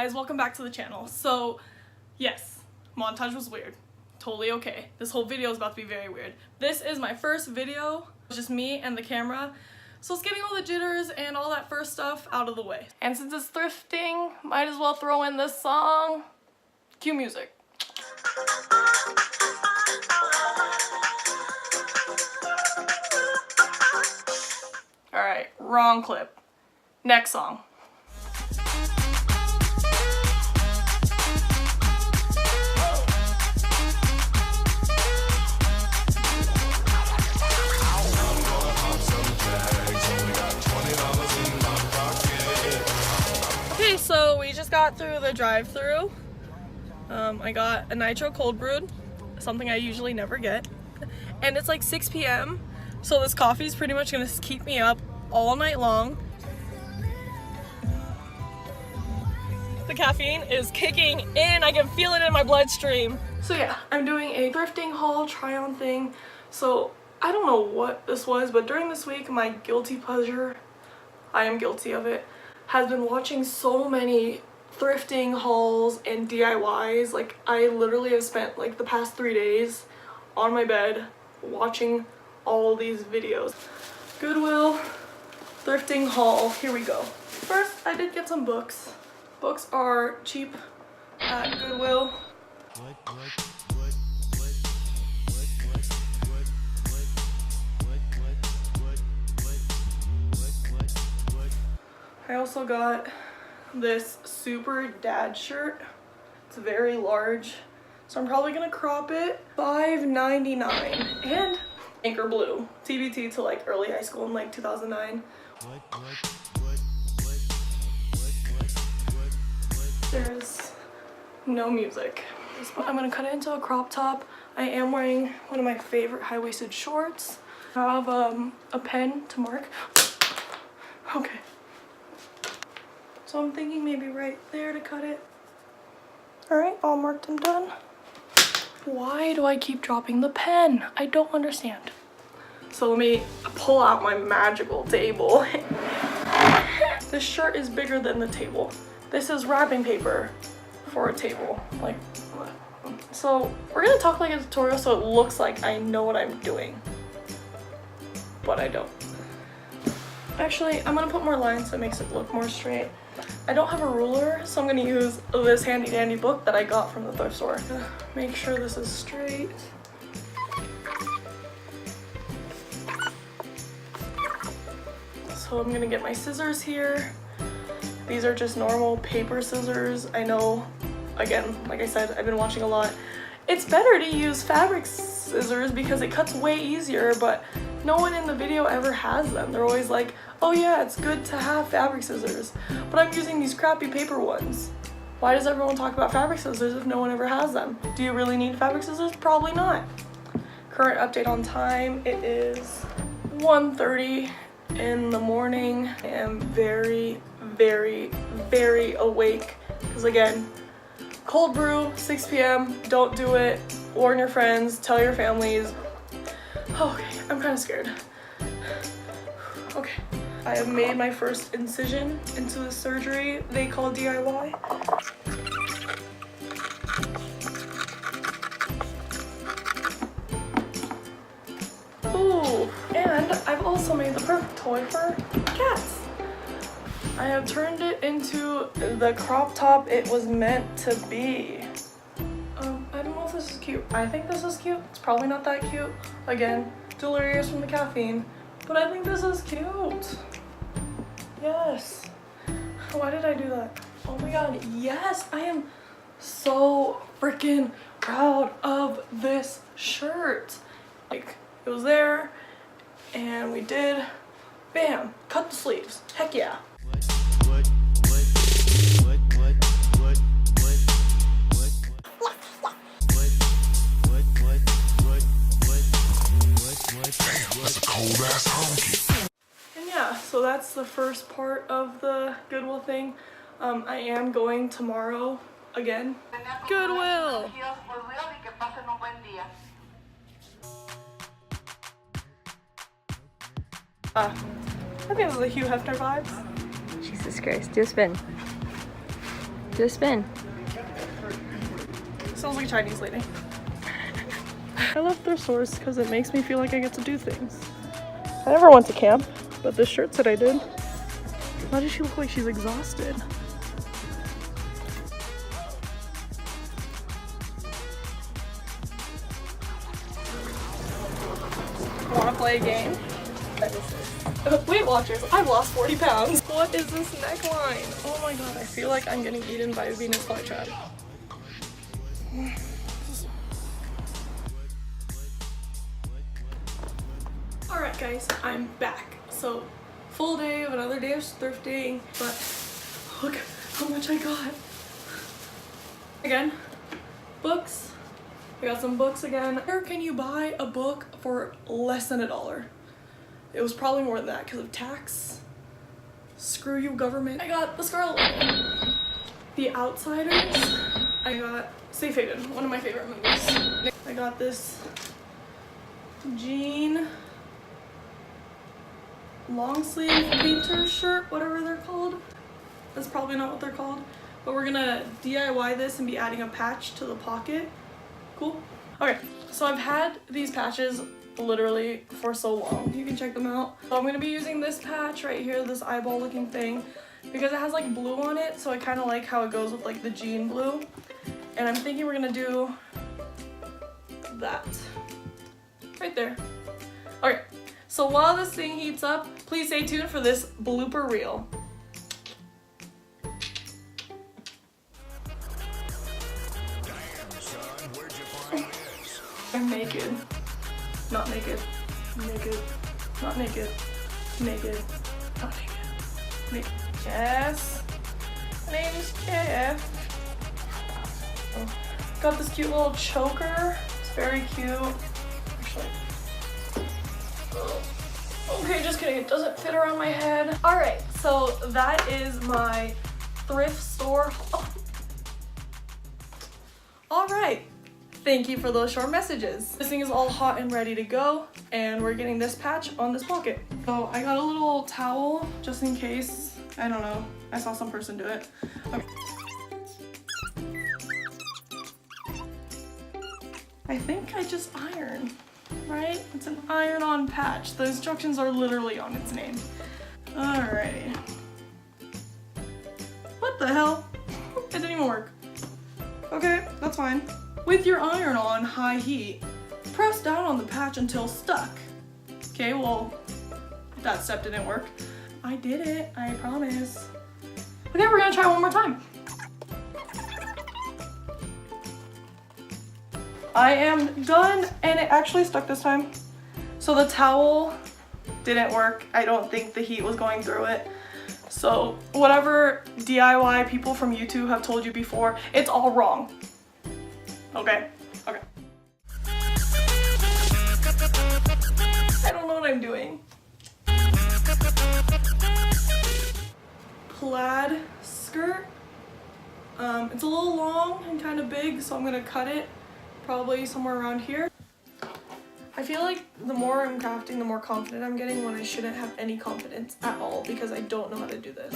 guys, welcome back to the channel. So yes, montage was weird. Totally okay. This whole video is about to be very weird. This is my first video. It's just me and the camera. So it's getting all the jitters and all that first stuff out of the way. And since it's thrifting, might as well throw in this song. Cue music. Alright, wrong clip. Next song. Okay, so we just got through the drive-thru. I got a nitro cold brewed, something I usually never get. And it's like 6 p.m. So this coffee is pretty much gonna keep me up all night long. The caffeine is kicking in. I can feel it in my bloodstream. So yeah, I'm doing a thrifting haul try-on thing. So I don't know what this was, but during this week, my guilty pleasure, I am guilty of it, has been watching so many thrifting hauls and DIYs. Like, I literally have spent like the past 3 days on my bed watching all these videos. Goodwill thrifting haul, here we go. First, I did get some books. Books are cheap at Goodwill. I also got this super dad shirt. It's very large, so I'm probably gonna crop it. $5.99 and anchor blue. TBT to like early high school in like 2009. There's no music. I'm gonna cut it into a crop top. I am wearing one of my favorite high-waisted shorts. I have a pen to mark. Okay. So I'm thinking maybe right there to cut it. Alright, all marked and done. Why do I keep dropping the pen? I don't understand. So let me pull out my magical table. This shirt is bigger than the table. This is wrapping paper for a table. Like, so we're gonna talk like a tutorial so it looks like I know what I'm doing. But I don't. Actually, I'm gonna put more lines so it makes it look more straight. I don't have a ruler, so I'm gonna use this handy dandy book that I got from the thrift store. Make sure this is straight. So I'm gonna get my scissors here. These are just normal paper scissors. I know, again, like I said, I've been watching a lot. It's better to use fabric scissors because it cuts way easier, but no one in the video ever has them. They're always like, oh yeah, it's good to have fabric scissors, but I'm using these crappy paper ones. Why does everyone talk about fabric scissors if no one ever has them? Do you really need fabric scissors? Probably not. Current update on time, it is 1:30 in the morning. I am very, very, very awake because again, cold brew, 6 p.m, don't do it. Warn your friends, tell your families. Okay, I'm kind of scared. Okay, I have made my first incision into the surgery they call D.I.Y. Ooh, and I've also made the perfect toy for cats. I have turned it into the crop top it was meant to be. I don't know if this is cute. I think this is cute. It's probably not that cute. Again, delirious from the caffeine. But I think this is cute. Yes. Why did I do that? Oh my god, yes! I am so freaking proud of this shirt. Like, it was there, and we did, bam, cut the sleeves. Heck yeah. And yeah, so that's the first part of the Goodwill thing. I am going tomorrow again. Goodwill! I think this is the Hugh Hefner vibes. Jesus Christ, do a spin. Do Do a spin. Sounds like a Chinese lady. I love thrift stores because it makes me feel like I get to do things. I never went to camp, but this shirt said I did. Why does she look like she's exhausted? Wanna play a game? Weight Watchers, I've lost 40 pounds. What is this neckline? Oh my god, I feel like I'm getting eaten by a Venus flytrap. Alright guys, I'm back. So, full day of another day of thrifting, but look how much I got. Again, books. I got some books again. Where can you buy a book for less than $1? It was probably more than that because of tax. Screw you, government. I got The Scarlet Letter, The Outsiders. I got Safe Haven, one of my favorite movies. I got this jean long sleeve painter shirt, whatever they're called. That's probably not what they're called. But we're gonna DIY this and be adding a patch to the pocket. Cool. Okay, so I've had these patches literally for so long. You can check them out. So I'm gonna be using this patch right here, this eyeball looking thing, because it has like blue on it, so I kind of like how it goes with like the jean blue. And I'm thinking we're gonna do that right there. Okay, so while this thing heats up, please stay tuned for this blooper reel. I'm naked. Not naked. Naked. Not naked. Naked. Not naked. Naked. Jess. My name's Jeff. Oh. Got this cute little choker. It's very cute. Actually. Okay, just kidding. It doesn't fit around my head. Alright, so that is my thrift store. Oh. Alright. Thank you for those short messages. This thing is all hot and ready to go, and we're getting this patch on this pocket. So I got a little towel just in case. I don't know. I saw some person do it. Okay. I think I just iron, right? It's an iron-on patch. The instructions are literally on its name. Alrighty. What the hell? It didn't even work. Okay, that's fine. With your iron on high heat, press down on the patch until stuck. Okay, well, that step didn't work. I did it, I promise. Okay, we're gonna try one more time. I am done, and it actually stuck this time. So the towel didn't work. I don't think the heat was going through it. So whatever DIY people from YouTube have told you before, it's all wrong. Okay, okay. I don't know what I'm doing. Plaid skirt. It's a little long and kind of big, so I'm gonna cut it probably somewhere around here. I feel like the more I'm crafting, the more confident I'm getting when I shouldn't have any confidence at all because I don't know how to do this.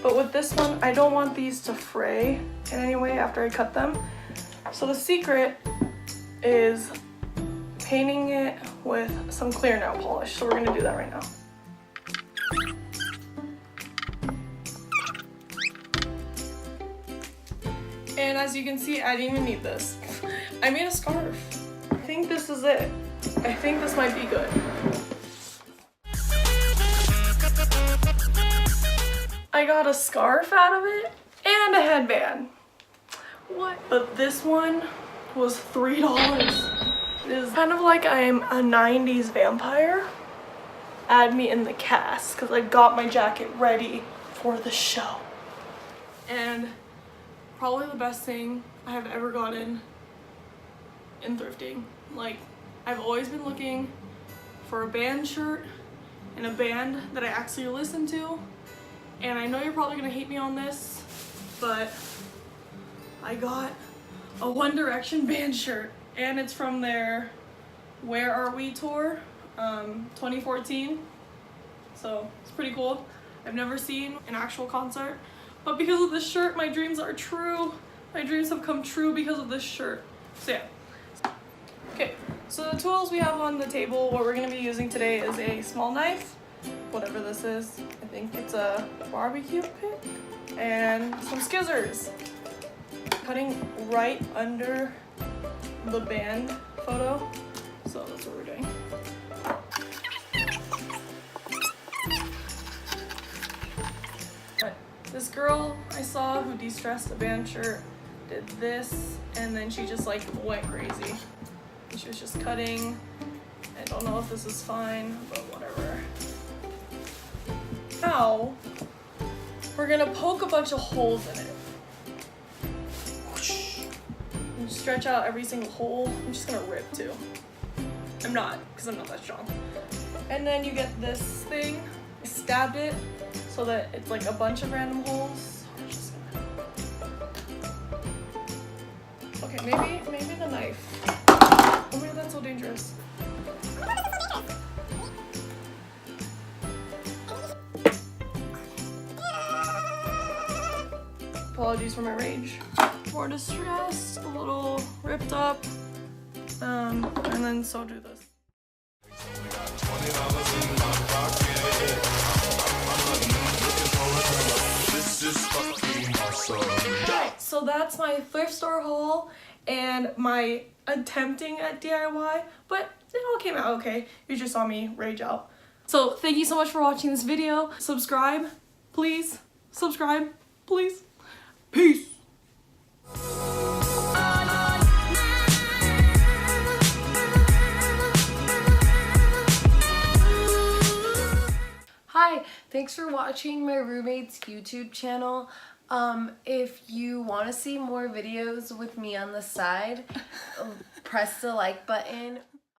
But with this one, I don't want these to fray in any way after I cut them. So the secret is painting it with some clear nail polish. So we're gonna do that right now. And as you can see, I didn't even need this. I made a scarf. I think this is it. I think this might be good. I got a scarf out of it and a headband. What? But this one was $3. It is kind of like I'm a 90s vampire. Add me in the cast because I got my jacket ready for the show. And probably the best thing I have ever gotten in thrifting. Like, I've always been looking for a band shirt and a band that I actually listen to. And I know you're probably gonna hate me on this, but I got a One Direction band shirt and it's from their Where Are We tour, 2014. So it's pretty cool. I've never seen an actual concert, but because of this shirt, my dreams are true. My dreams have come true because of this shirt. So yeah. Okay, so the tools we have on the table, what we're gonna be using today is a small knife, whatever this is. I think it's a barbecue pick, and some scissors. Cutting right under the band photo, so that's what we're doing. This girl I saw who de-stressed a band shirt did this, and then she just like went crazy. She was just cutting. I don't know if this is fine, but whatever. Now, we're gonna poke a bunch of holes in it. Whoosh. And stretch out every single hole. I'm just gonna rip too. I'm not, because I'm not that strong. And then you get this thing, I stabbed it so that it's like a bunch of random holes. I'm just gonna... Okay, maybe the knife. Oh my god, that's so dangerous. Apologies for my rage. More distressed, a little ripped up, and then so do this. So that's my thrift store haul and my attempting at DIY, but it all came out okay. You just saw me rage out. So thank you so much for watching this video. Subscribe, please. Subscribe, please. Peace. Hi, thanks for watching my roommate's YouTube channel. If you want to see more videos with me on the side, press the like button.